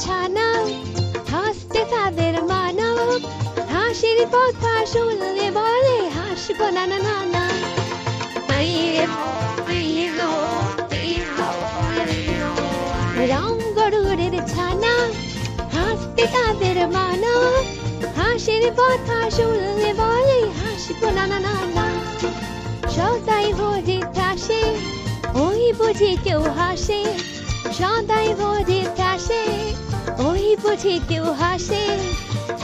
ছানা হাসতে তাদের মানব হাসির কথা শুনলে বলে হাসবো না না না না রাম গরুরের ছানা হাসতে তাদের মানব হাসির কথা শুনলে বলে হাসবো না না না না সদাই ভোজে আসে ওই বুঝি কেউ হাসে সদাই ভোজে আসে ওই বুঝি কেউ হাসে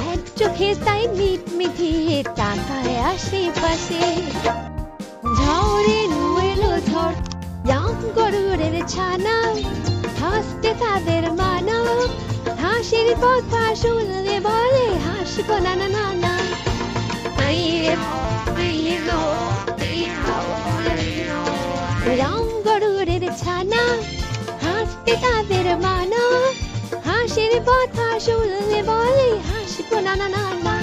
এক চোখে তাই মিট মিটিয়ে তাকায় আশেপাশে ঝড়ে নুয়েলো ঝড় রাম গরুরের ছানা হাসতে তাদের মানব হাসির কথা শুনলে বলে হাসবো না না না না রাম গরুরের ছানা হাসতে তাদের মানব হাসির কথা শুনলে বলে হাসবো না না না না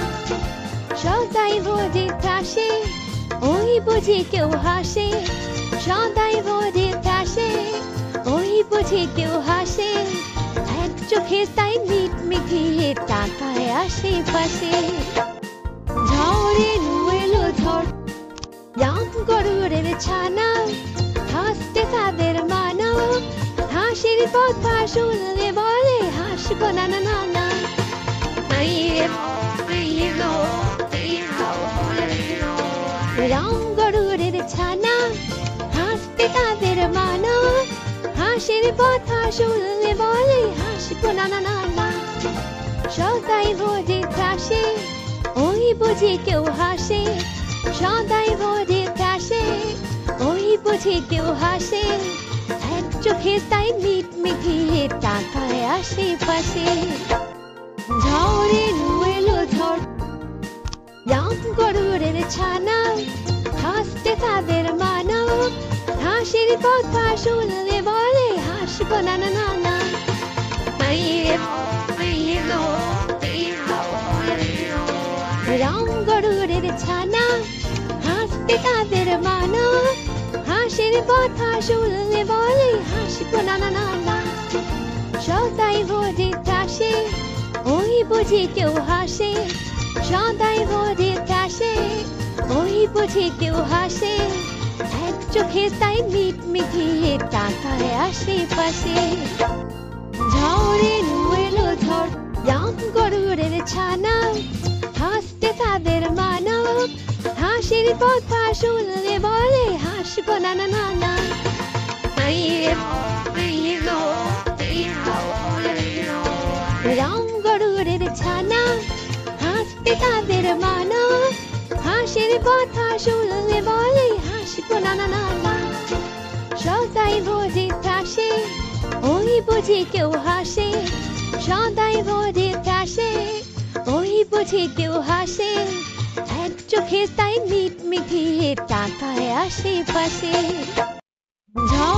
সদাই ভোজে আসে ওই বুঝি কেউ হাসে সদাই ভোজে আসে ওই বুঝি কেউ হাসে এক চোখে তাই মিট মিটিয়ে তাকায় আশেপাশে ঝড়ে নুয়েলো ঝড় রাম গরুরের ছানা হাসতে তাদের মানব হাসির কথা শুনলে বলে হাসবো না না না না রাম গরুরের ছানা হাসতে তাদের মানব হাসির কথা শুনলে বলে হাসবো না না না না সদাই ভোজে আসে ওই বুঝি কেউ হাসে সদাই ভোজে আসে ওই বুঝি কেউ হাসে এক চোখে তাই মিট মিটিয়ে তাকায় আশেপাশে ঝড়ে নুয়েলো ঝড় রাম গরুরের ছানা হাসতে তাদের মানব হাসির কথা শুনলে বলে হাসবো না না না না রাম গরুরের ছানা হাসতে তাদের মানব হাসির কথা শুনলে বলে হাসবো না না না না সদাই ভোজে আসে ওই বুঝি কেউ হাসে সদাই ভোজে আসে ওই বুঝি কেউ হাসে এক চোখে তাই মিট মিটিয়ে তাকায় আশেপাশে ঝড়ে নুয়েলো ঝড় রাম গরুরের ছানা হাসতে তাদের মানব হাসির কথা শুনলে বলে হাসবো না না না না রাম গরুরের ছানা হাসতে তাদের মানব হাসির কথা শুনলে বলে হাসবো না না না না সদাই ভোজে আসে ওই বুঝি কেউ হাসে সদাই ভোজে আসে ওই বুঝি কেউ হাসে এক চোখে তাই মিট মিটিয়ে তাকায় আশেপাশে ঝড়